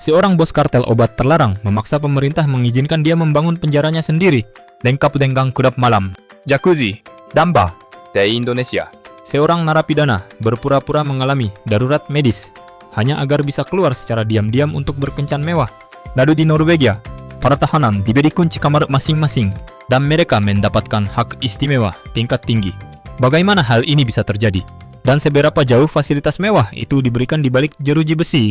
Seorang bos kartel obat terlarang memaksa pemerintah mengizinkan dia membangun penjaranya sendiri. Lengkap dengan gelap malam. Jacuzzi, Damba, dari Indonesia. Seorang narapidana berpura-pura mengalami darurat medis hanya agar bisa keluar secara diam-diam untuk berkencan mewah. Lalu di Norwegia, para tahanan diberi kunci kamar masing-masing dan mereka mendapatkan hak istimewa tingkat tinggi. Bagaimana hal ini bisa terjadi? Dan seberapa jauh fasilitas mewah itu diberikan di balik jeruji besi?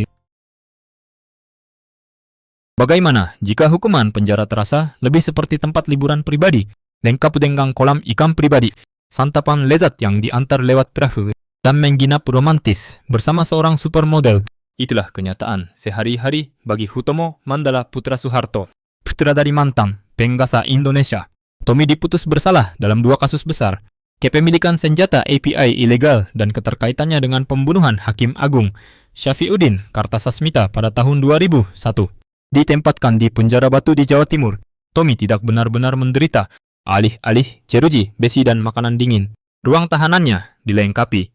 Bagaimana jika hukuman penjara terasa lebih seperti tempat liburan pribadi, lengkap dengan kolam ikan pribadi, santapan lezat yang diantar lewat perahu, dan menginap romantis bersama seorang supermodel? Itulah kenyataan sehari-hari bagi Hutomo Mandala Putra Soeharto, putra dari mantan penguasa Indonesia. Tommy diputus bersalah dalam 2 kasus besar, kepemilikan senjata API ilegal dan keterkaitannya dengan pembunuhan Hakim Agung Syafiuddin Kartasasmita pada tahun 2001. Ditempatkan di penjara batu di Jawa Timur, Tommy tidak benar-benar menderita. Alih-alih jeruji, besi dan makanan dingin, ruang tahanannya dilengkapi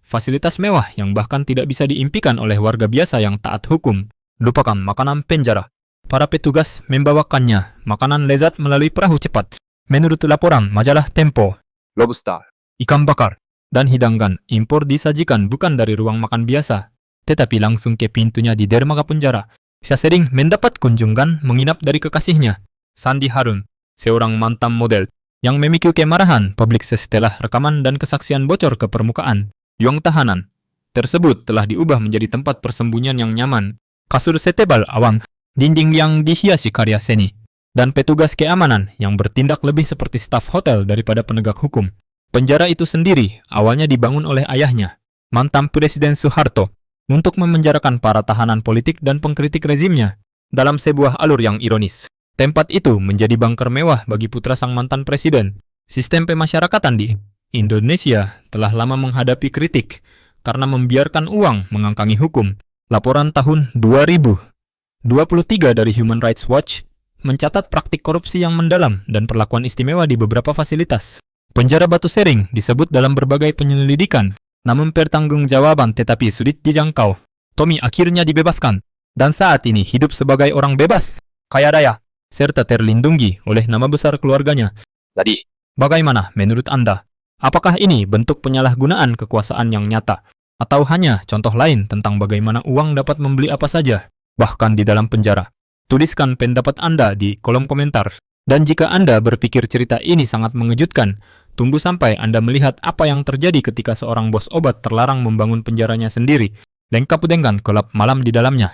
fasilitas mewah yang bahkan tidak bisa diimpikan oleh warga biasa yang taat hukum. Lupakan makanan penjara. Para petugas membawakannya makanan lezat melalui perahu cepat. Menurut laporan majalah Tempo, lobster, ikan bakar, dan hidangan impor disajikan bukan dari ruang makan biasa, tetapi langsung ke pintunya di dermaga penjara. Saya sering mendapat kunjungan menginap dari kekasihnya, Sandy Harun, seorang mantan model yang memicu kemarahan publik setelah rekaman dan kesaksian bocor ke permukaan. Ruang tahanan tersebut telah diubah menjadi tempat persembunyian yang nyaman, kasur setebal awan, dinding yang dihiasi karya seni, dan petugas keamanan yang bertindak lebih seperti staf hotel daripada penegak hukum. Penjara itu sendiri awalnya dibangun oleh ayahnya, mantan Presiden Soeharto, untuk memenjarakan para tahanan politik dan pengkritik rezimnya. Dalam sebuah alur yang ironis, tempat itu menjadi bunker mewah bagi putra sang mantan presiden. Sistem pemasyarakatan di Indonesia telah lama menghadapi kritik karena membiarkan uang mengangkangi hukum. Laporan tahun 2023 dari Human Rights Watch mencatat praktik korupsi yang mendalam dan perlakuan istimewa di beberapa fasilitas. Penjara Batu Sering disebut dalam berbagai penyelidikan, namun pertanggungjawaban tetapi sulit dijangkau. Tommy akhirnya dibebaskan, dan saat ini hidup sebagai orang bebas, kaya raya, serta terlindungi oleh nama besar keluarganya. Jadi, bagaimana menurut Anda? Apakah ini bentuk penyalahgunaan kekuasaan yang nyata? Atau hanya contoh lain tentang bagaimana uang dapat membeli apa saja, bahkan di dalam penjara? Tuliskan pendapat Anda di kolom komentar. Dan jika Anda berpikir cerita ini sangat mengejutkan, tunggu sampai Anda melihat apa yang terjadi ketika seorang bos obat terlarang membangun penjaranya sendiri, lengkap dengan gelap malam di dalamnya.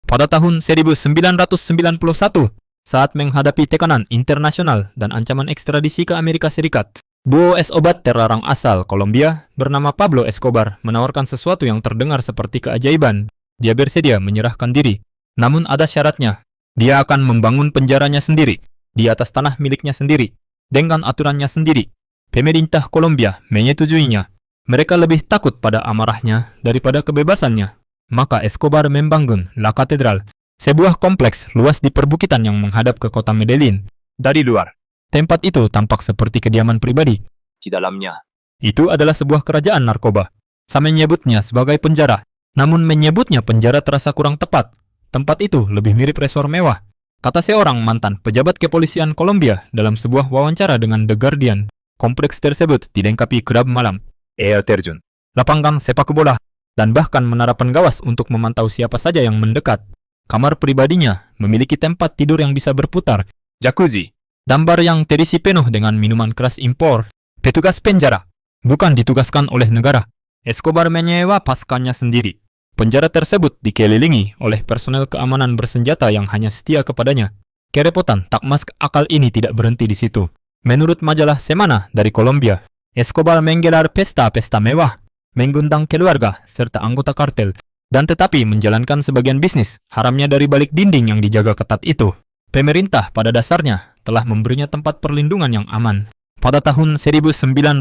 Pada tahun 1991, saat menghadapi tekanan internasional dan ancaman ekstradisi ke Amerika Serikat, bos obat terlarang asal Kolombia bernama Pablo Escobar menawarkan sesuatu yang terdengar seperti keajaiban. Dia bersedia menyerahkan diri, namun ada syaratnya. Dia akan membangun penjaranya sendiri, di atas tanah miliknya sendiri, dengan aturannya sendiri. Pemerintah Kolombia menyetujuinya. Mereka lebih takut pada amarahnya daripada kebebasannya. Maka Escobar membangun La Catedral, sebuah kompleks luas di perbukitan yang menghadap ke kota Medellin. Dari luar, tempat itu tampak seperti kediaman pribadi. Di dalamnya, itu adalah sebuah kerajaan narkoba. Saya menyebutnya sebagai penjara. Namun menyebutnya penjara terasa kurang tepat. Tempat itu lebih mirip resor mewah, kata seorang mantan pejabat kepolisian Kolombia dalam sebuah wawancara dengan The Guardian. Kompleks tersebut dilengkapi gelap malam, air terjun, lapangan sepak bola, dan bahkan menara pengawas untuk memantau siapa saja yang mendekat. Kamar pribadinya memiliki tempat tidur yang bisa berputar, jacuzzi, dan bar yang terisi penuh dengan minuman keras impor. Petugas penjara bukan ditugaskan oleh negara. Escobar menyewa pasukannya sendiri. Penjara tersebut dikelilingi oleh personel keamanan bersenjata yang hanya setia kepadanya. Kerepotan tak masuk akal ini tidak berhenti di situ. Menurut majalah Semana dari Kolombia, Escobar menggelar pesta-pesta mewah, mengundang keluarga serta anggota kartel, dan tetapi menjalankan sebagian bisnis haramnya dari balik dinding yang dijaga ketat itu. Pemerintah pada dasarnya telah memberinya tempat perlindungan yang aman. Pada tahun 1992,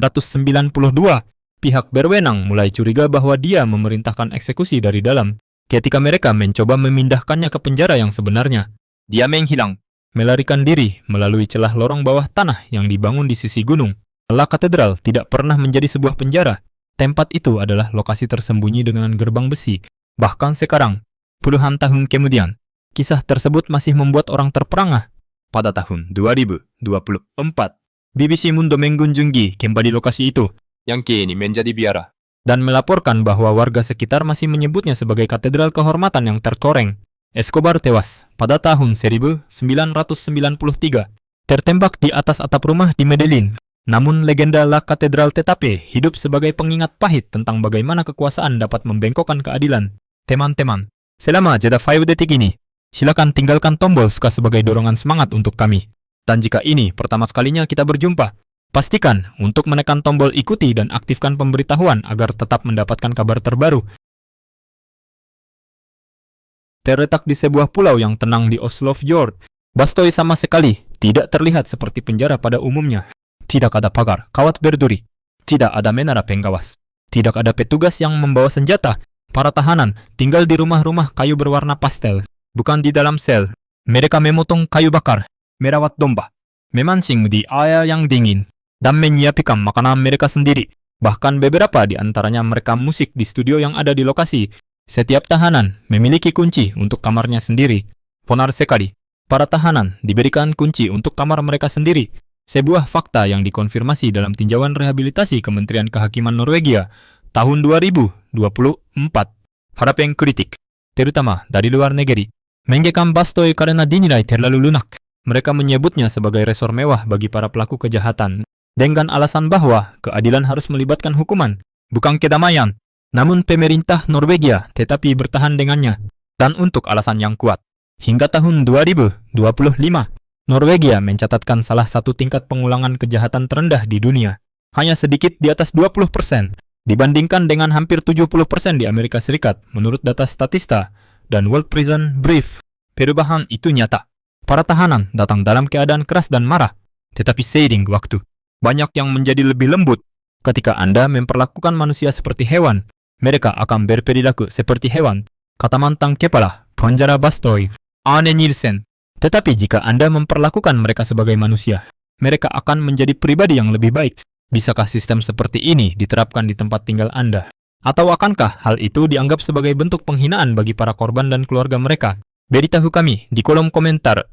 pihak berwenang mulai curiga bahwa dia memerintahkan eksekusi dari dalam. Ketika mereka mencoba memindahkannya ke penjara yang sebenarnya, dia menghilang, melarikan diri melalui celah lorong bawah tanah yang dibangun di sisi gunung. La Catedral tidak pernah menjadi sebuah penjara. Tempat itu adalah lokasi tersembunyi dengan gerbang besi Bahkan sekarang, puluhan tahun kemudian, kisah tersebut masih membuat orang terperangah. Pada tahun 2024, BBC Mundo mengunjungi kembali lokasi itu yang kini menjadi biara dan melaporkan bahwa warga sekitar masih menyebutnya sebagai katedral kehormatan yang terkoreng. Escobar tewas pada tahun 1993, tertembak di atas atap rumah di Medellin. Namun legenda La Catedral Tetape hidup sebagai pengingat pahit tentang bagaimana kekuasaan dapat membengkokkan keadilan. Teman-teman, selama jeda 5 detik ini, silakan tinggalkan tombol suka sebagai dorongan semangat untuk kami. Dan jika ini pertama sekalinya kita berjumpa, pastikan untuk menekan tombol ikuti dan aktifkan pemberitahuan agar tetap mendapatkan kabar terbaru. Terletak di sebuah pulau yang tenang di Oslofjord, Bastoy sama sekali tidak terlihat seperti penjara pada umumnya. Tidak ada pagar, kawat berduri. Tidak ada menara pengawas. Tidak ada petugas yang membawa senjata. Para tahanan tinggal di rumah-rumah kayu berwarna pastel, bukan di dalam sel. Mereka memotong kayu bakar, merawat domba, memancing di air yang dingin, dan menyiapkan makanan mereka sendiri. Bahkan beberapa di antaranya merekam musik di studio yang ada di lokasi. Setiap tahanan memiliki kunci untuk kamarnya sendiri. Benar sekali, para tahanan diberikan kunci untuk kamar mereka sendiri. Sebuah fakta yang dikonfirmasi dalam tinjauan rehabilitasi Kementerian Kehakiman Norwegia tahun 2024. Para pengkritik, terutama dari luar negeri, menggekam Bastoy karena dinilai terlalu lunak. Mereka menyebutnya sebagai resor mewah bagi para pelaku kejahatan, dengan alasan bahwa keadilan harus melibatkan hukuman, bukan kedamaian. Namun pemerintah Norwegia tetapi bertahan dengannya, dan untuk alasan yang kuat. Hingga tahun 2025, Norwegia mencatatkan salah satu tingkat pengulangan kejahatan terendah di dunia, hanya sedikit di atas 20%, dibandingkan dengan hampir 70% di Amerika Serikat menurut data Statista dan World Prison Brief. Perubahan itu nyata. Para tahanan datang dalam keadaan keras dan marah, tetapi seiring waktu, banyak yang menjadi lebih lembut. Ketika Anda memperlakukan manusia seperti hewan, mereka akan berperilaku seperti hewan, kata mantan kepala penjara Bastoy, Arne Nielsen. Tetapi jika Anda memperlakukan mereka sebagai manusia, mereka akan menjadi pribadi yang lebih baik. Bisakah sistem seperti ini diterapkan di tempat tinggal Anda? Atau akankah hal itu dianggap sebagai bentuk penghinaan bagi para korban dan keluarga mereka? Beritahu kami di kolom komentar.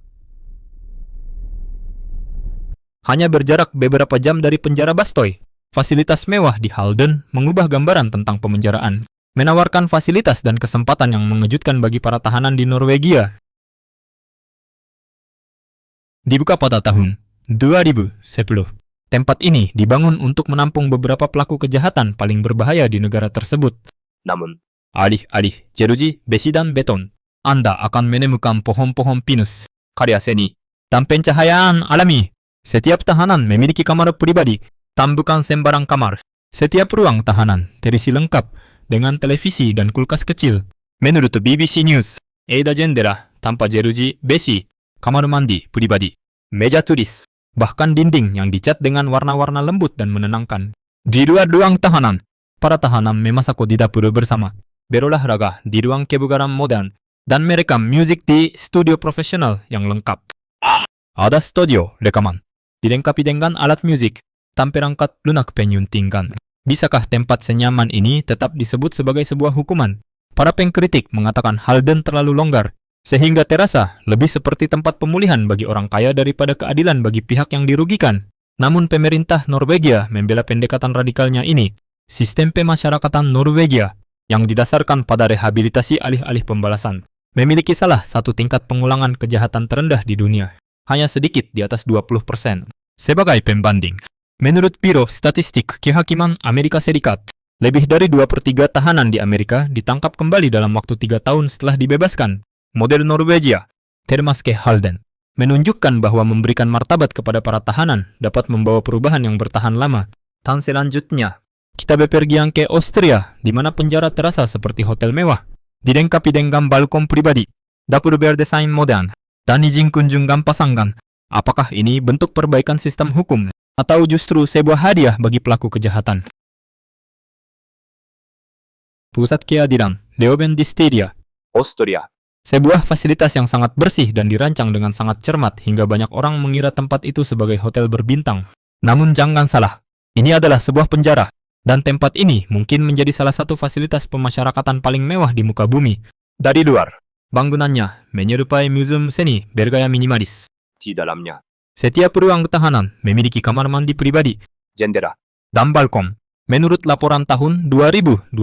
Hanya berjarak beberapa jam dari penjara Bastoy, fasilitas mewah di Halden mengubah gambaran tentang pemenjaraan, menawarkan fasilitas dan kesempatan yang mengejutkan bagi para tahanan di Norwegia. Dibuka pada tahun 2010, tempat ini dibangun untuk menampung beberapa pelaku kejahatan paling berbahaya di negara tersebut. Namun, alih-alih jeruji, besi dan beton, Anda akan menemukan pohon-pohon pinus, karya seni, dan pencahayaan alami. Setiap tahanan memiliki kamar pribadi, dan bukan sembarang kamar. Setiap ruang tahanan terisi lengkap dengan televisi dan kulkas kecil. Menurut BBC News, Eida jendela tanpa jeruji besi, kamar mandi pribadi, meja tulis, bahkan dinding yang dicat dengan warna-warna lembut dan menenangkan. Di luar ruang tahanan, para tahanan memasak di dapur bersama, berolahraga di ruang kebugaran modern, dan merekam musik di studio profesional yang lengkap. Ada studio rekaman, dilengkapi dengan alat musik, dan perangkat lunak penyuntingkan. Bisakah tempat senyaman ini tetap disebut sebagai sebuah hukuman? Para pengkritik mengatakan Halden terlalu longgar, sehingga terasa lebih seperti tempat pemulihan bagi orang kaya daripada keadilan bagi pihak yang dirugikan. Namun pemerintah Norwegia membela pendekatan radikalnya ini, sistem pemasyarakatan Norwegia, yang didasarkan pada rehabilitasi alih-alih pembalasan, memiliki salah satu tingkat pengulangan kejahatan terendah di dunia, hanya sedikit di atas 20%. Sebagai pembanding, menurut Biro Statistik Kehakiman Amerika Serikat, lebih dari 2/3 tahanan di Amerika ditangkap kembali dalam waktu 3 tahun setelah dibebaskan. Model Norwegia, termasuk Halden, menunjukkan bahwa memberikan martabat kepada para tahanan dapat membawa perubahan yang bertahan lama. Dan selanjutnya, kita bepergian ke Austria, di mana penjara terasa seperti hotel mewah, dilengkapi dengan balkon pribadi, dapur berdesain modern, dan izin kunjungan pasangan. Apakah ini bentuk perbaikan sistem hukum, atau justru sebuah hadiah bagi pelaku kejahatan? Pusat Keadilan Leoben Disteria, Austria. Sebuah fasilitas yang sangat bersih dan dirancang dengan sangat cermat hingga banyak orang mengira tempat itu sebagai hotel berbintang. Namun jangan salah, ini adalah sebuah penjara. Dan tempat ini mungkin menjadi salah satu fasilitas pemasyarakatan paling mewah di muka bumi. Dari luar, bangunannya menyerupai museum seni bergaya minimalis. Di dalamnya, Setiap ruang tahanan memiliki kamar mandi pribadi jendela, dan balkon. Menurut laporan tahun 2024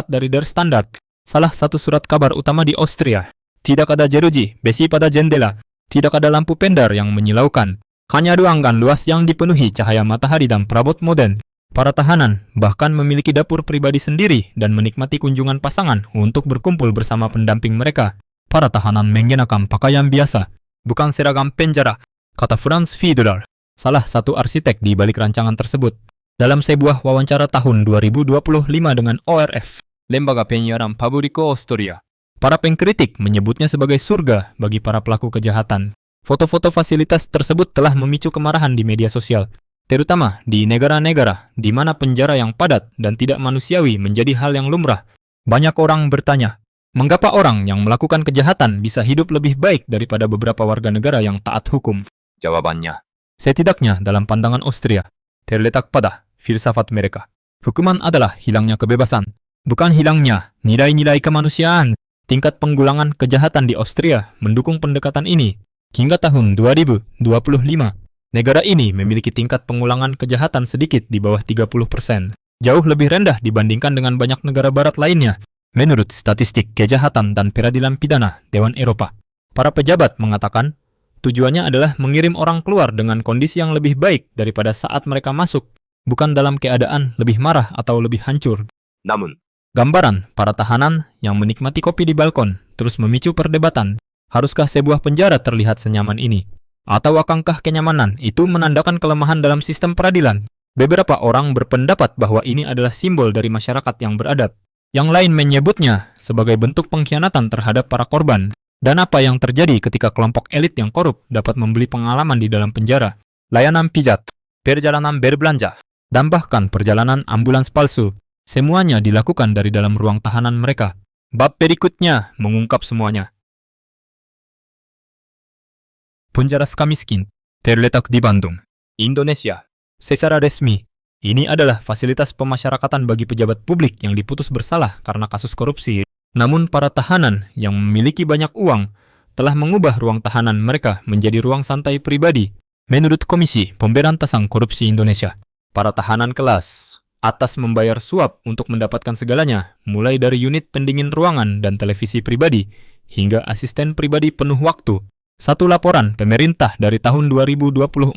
dari Der Standard, salah satu surat kabar utama di Austria, tidak ada jeruji besi pada jendela, tidak ada lampu pendar yang menyilaukan, hanya ruangan luas yang dipenuhi cahaya matahari dan perabot modern. Para tahanan bahkan memiliki dapur pribadi sendiri dan menikmati kunjungan pasangan untuk berkumpul bersama pendamping mereka. Para tahanan mengenakan pakaian biasa, bukan seragam penjara, kata Franz Fiedler, salah satu arsitek di balik rancangan tersebut. Dalam sebuah wawancara tahun 2025 dengan ORF, Lembaga Penyiaran Publiko Austria, para pengkritik menyebutnya sebagai surga bagi para pelaku kejahatan. Foto-foto fasilitas tersebut telah memicu kemarahan di media sosial, terutama di negara-negara di mana penjara yang padat dan tidak manusiawi menjadi hal yang lumrah. Banyak orang bertanya, mengapa orang yang melakukan kejahatan bisa hidup lebih baik daripada beberapa warga negara yang taat hukum? jawabannya, Setidaknya dalam pandangan Austria, terletak pada filsafat mereka. Hukuman adalah hilangnya kebebasan, bukan hilangnya nilai-nilai kemanusiaan. Tingkat penggulangan kejahatan di Austria mendukung pendekatan ini. Hingga tahun 2025, negara ini memiliki tingkat pengulangan kejahatan sedikit di bawah 30%. Jauh lebih rendah dibandingkan dengan banyak negara barat lainnya. Menurut statistik kejahatan dan peradilan pidana Dewan Eropa, para pejabat mengatakan tujuannya adalah mengirim orang keluar dengan kondisi yang lebih baik daripada saat mereka masuk, bukan dalam keadaan lebih marah atau lebih hancur. namun, Gambaran para tahanan yang menikmati kopi di balkon terus memicu perdebatan. Haruskah sebuah penjara terlihat senyaman ini? Atau akankah kenyamanan itu menandakan kelemahan dalam sistem peradilan? Beberapa orang berpendapat bahwa ini adalah simbol dari masyarakat yang beradab. Yang lain menyebutnya sebagai bentuk pengkhianatan terhadap para korban. Dan apa yang terjadi ketika kelompok elit yang korup dapat membeli pengalaman di dalam penjara? Layanan pijat, perjalanan berbelanja, dan bahkan perjalanan ambulans palsu. Semuanya dilakukan dari dalam ruang tahanan mereka. Bab berikutnya mengungkap semuanya. Penjara Sukamiskin terletak di Bandung, Indonesia. Secara resmi, ini adalah fasilitas pemasyarakatan bagi pejabat publik yang diputus bersalah karena kasus korupsi. Namun para tahanan yang memiliki banyak uang telah mengubah ruang tahanan mereka menjadi ruang santai pribadi. Menurut Komisi Pemberantasan Korupsi Indonesia, para tahanan kelas atas membayar suap untuk mendapatkan segalanya, mulai dari unit pendingin ruangan dan televisi pribadi, hingga asisten pribadi penuh waktu. Satu laporan pemerintah dari tahun 2024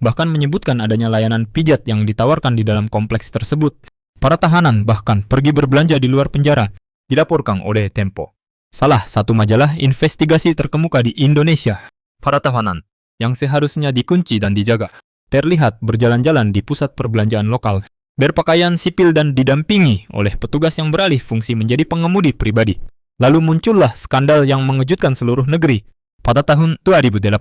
bahkan menyebutkan adanya layanan pijat yang ditawarkan di dalam kompleks tersebut. Para tahanan bahkan pergi berbelanja di luar penjara, dilaporkan oleh Tempo, salah satu majalah investigasi terkemuka di Indonesia. Para tahanan yang seharusnya dikunci dan dijaga terlihat berjalan-jalan di pusat perbelanjaan lokal, berpakaian sipil dan didampingi oleh petugas yang beralih fungsi menjadi pengemudi pribadi. Lalu muncullah skandal yang mengejutkan seluruh negeri. Pada tahun 2018,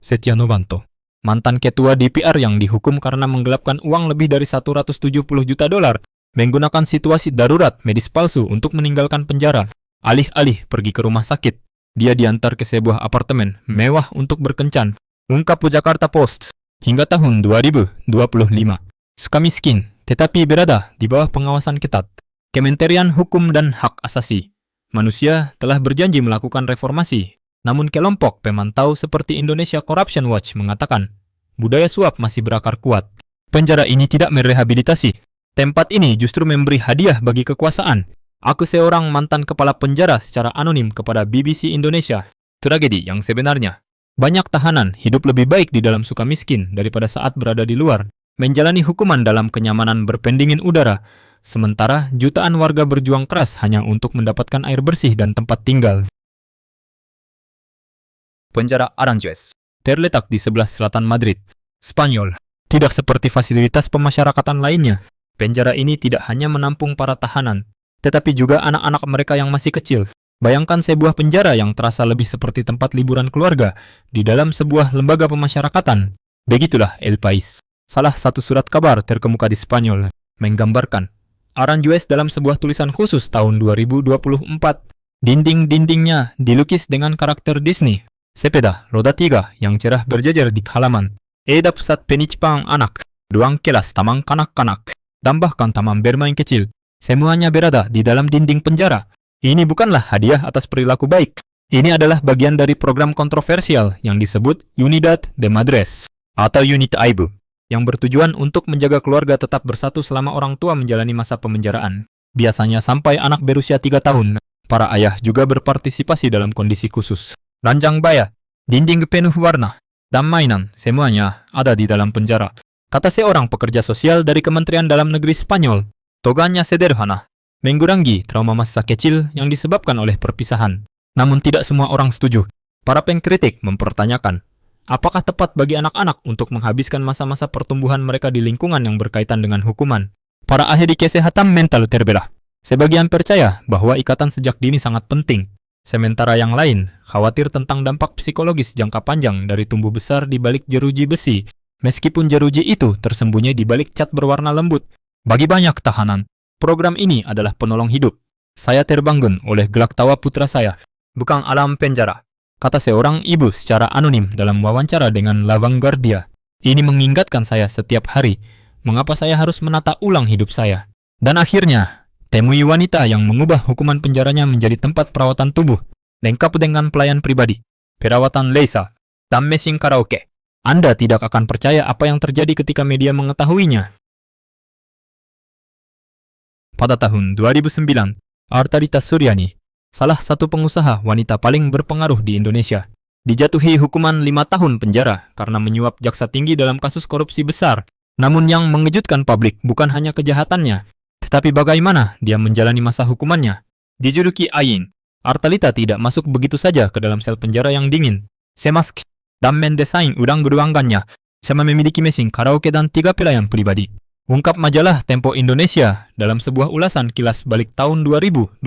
Setia Novanto, mantan ketua DPR yang dihukum karena menggelapkan uang lebih dari 170 juta dolar, menggunakan situasi darurat medis palsu untuk meninggalkan penjara. Alih-alih pergi ke rumah sakit, dia diantar ke sebuah apartemen mewah untuk berkencan. Ungkap Jakarta Post. Hingga tahun 2025, Sukamiskin tetapi berada di bawah pengawasan ketat Kementerian Hukum dan Hak Asasi Manusia telah berjanji melakukan reformasi. Namun kelompok pemantau seperti Indonesia Corruption Watch mengatakan budaya suap masih berakar kuat. Penjara ini tidak merehabilitasi. Tempat ini justru memberi hadiah bagi kekuasaan. Aku seorang mantan kepala penjara secara anonim kepada BBC Indonesia. Tragedi yang sebenarnya. Banyak tahanan hidup lebih baik di dalam Sukamiskin daripada saat berada di luar, menjalani hukuman dalam kenyamanan berpendingin udara, sementara jutaan warga berjuang keras hanya untuk mendapatkan air bersih dan tempat tinggal. Penjara Aranjuez terletak di sebelah selatan Madrid, Spanyol. Tidak seperti fasilitas pemasyarakatan lainnya, penjara ini tidak hanya menampung para tahanan, tetapi juga anak-anak mereka yang masih kecil. Bayangkan sebuah penjara yang terasa lebih seperti tempat liburan keluarga di dalam sebuah lembaga pemasyarakatan. Begitulah El País, salah satu surat kabar terkemuka di Spanyol, menggambarkan Aranjuez dalam sebuah tulisan khusus tahun 2024. Dinding-dindingnya dilukis dengan karakter Disney. Sepeda roda 3 yang cerah berjajar di halaman. Ada pusat penitipan anak, ruang kelas taman kanak-kanak, dan bahkan taman bermain kecil. Semuanya berada di dalam dinding penjara. Ini bukanlah hadiah atas perilaku baik. Ini adalah bagian dari program kontroversial yang disebut Unidad de Madres atau Unit Aibu, yang bertujuan untuk menjaga keluarga tetap bersatu selama orang tua menjalani masa pemenjaraan. Biasanya sampai anak berusia 3 tahun. Para ayah juga berpartisipasi dalam kondisi khusus. Ranjang baya, dinding penuh warna, dan mainan, semuanya ada di dalam penjara. Kata seorang pekerja sosial dari Kementerian Dalam Negeri Spanyol, "Toganya sederhana, mengurangi trauma masa kecil yang disebabkan oleh perpisahan." Namun tidak semua orang setuju. Para pengkritik mempertanyakan, apakah tepat bagi anak-anak untuk menghabiskan masa-masa pertumbuhan mereka di lingkungan yang berkaitan dengan hukuman? Para ahli kesehatan mental terbelah. Sebagian percaya bahwa ikatan sejak dini sangat penting. Sementara yang lain khawatir tentang dampak psikologis jangka panjang dari tumbuh besar di balik jeruji besi, meskipun jeruji itu tersembunyi di balik cat berwarna lembut. Bagi banyak tahanan, program ini adalah penolong hidup. Saya terbangun oleh gelak tawa putra saya, bukan alam penjara, kata seorang ibu secara anonim dalam wawancara dengan La Vanguardia. Ini mengingatkan saya setiap hari, mengapa saya harus menata ulang hidup saya. Dan akhirnya, temui wanita yang mengubah hukuman penjaranya menjadi tempat perawatan tubuh, lengkap dengan pelayan pribadi, perawatan laser, dan mesin karaoke. Anda tidak akan percaya apa yang terjadi ketika media mengetahuinya. Pada tahun 2009, Artalita Suryani, salah satu pengusaha wanita paling berpengaruh di Indonesia, dijatuhi hukuman 5 tahun penjara karena menyuap jaksa tinggi dalam kasus korupsi besar. Namun yang mengejutkan publik bukan hanya kejahatannya, tetapi bagaimana dia menjalani masa hukumannya. Dijuluki Ayin, Artalita tidak masuk begitu saja ke dalam sel penjara yang dingin. Semask dan mendesain ulang ruangannya, sama memiliki mesin karaoke dan 3 pelayan pribadi. Ungkap majalah Tempo Indonesia dalam sebuah ulasan kilas balik tahun 2024.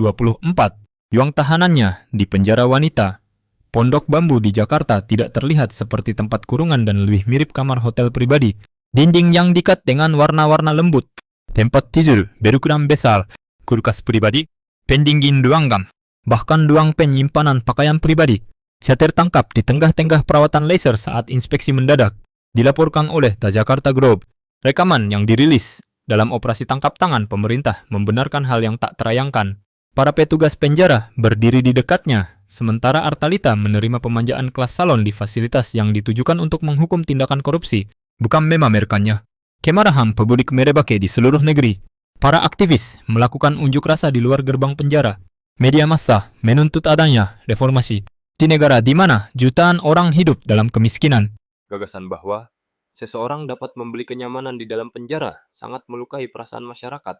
Ruang tahanannya di penjara wanita Pondok Bambu di Jakarta tidak terlihat seperti tempat kurungan dan lebih mirip kamar hotel pribadi. Dinding yang dikat dengan warna-warna lembut, tempat tidur berukuran besar, kulkas pribadi, pendingin ruangan, bahkan ruang penyimpanan pakaian pribadi. Saya tertangkap di tengah-tengah perawatan laser saat inspeksi mendadak, dilaporkan oleh The Jakarta Globe. Rekaman yang dirilis dalam operasi tangkap tangan pemerintah membenarkan hal yang tak terayangkan. Para petugas penjara berdiri di dekatnya, sementara Artalita menerima pemanjaan kelas salon di fasilitas yang ditujukan untuk menghukum tindakan korupsi, bukan memamerkannya. Kemarahan publik merebak di seluruh negeri. Para aktivis melakukan unjuk rasa di luar gerbang penjara. Media massa menuntut adanya reformasi di negara di mana jutaan orang hidup dalam kemiskinan. Gagasan bahwa seseorang dapat membeli kenyamanan di dalam penjara sangat melukai perasaan masyarakat.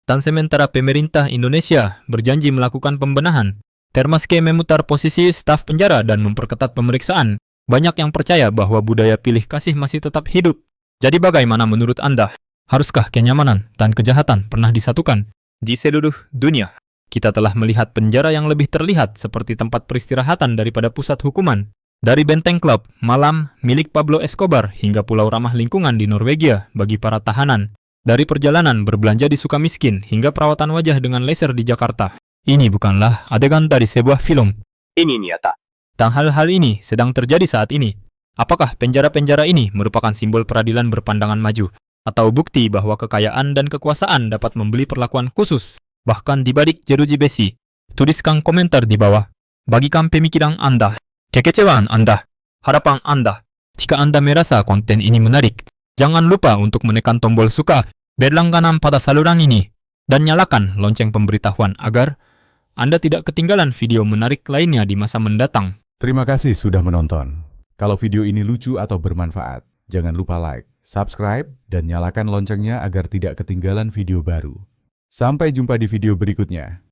Dan sementara pemerintah Indonesia berjanji melakukan pembenahan, termasuk memutar posisi staf penjara dan memperketat pemeriksaan, banyak yang percaya bahwa budaya pilih kasih masih tetap hidup. Jadi bagaimana menurut Anda? Haruskah kenyamanan dan kejahatan pernah disatukan? Di seluruh dunia, kita telah melihat penjara yang lebih terlihat seperti tempat peristirahatan daripada pusat hukuman. Dari benteng klub malam milik Pablo Escobar hingga pulau ramah lingkungan di Norwegia bagi para tahanan. Dari perjalanan berbelanja di Sukamiskin hingga perawatan wajah dengan laser di Jakarta. Ini bukanlah adegan dari sebuah film. Ini nyata. Dan hal-hal ini sedang terjadi saat ini. Apakah penjara-penjara ini merupakan simbol peradilan berpandangan maju? Atau bukti bahwa kekayaan dan kekuasaan dapat membeli perlakuan khusus? Bahkan di balik jeruji besi. Tuliskan komentar di bawah. Bagikan pemikiran Anda, kekecewaan Anda, harapan Anda. Jika Anda merasa konten ini menarik, jangan lupa untuk menekan tombol suka, berlangganan pada saluran ini, dan nyalakan lonceng pemberitahuan agar Anda tidak ketinggalan video menarik lainnya di masa mendatang. Terima kasih sudah menonton. Kalau video ini lucu atau bermanfaat, jangan lupa like, subscribe, dan nyalakan loncengnya agar tidak ketinggalan video baru. Sampai jumpa di video berikutnya.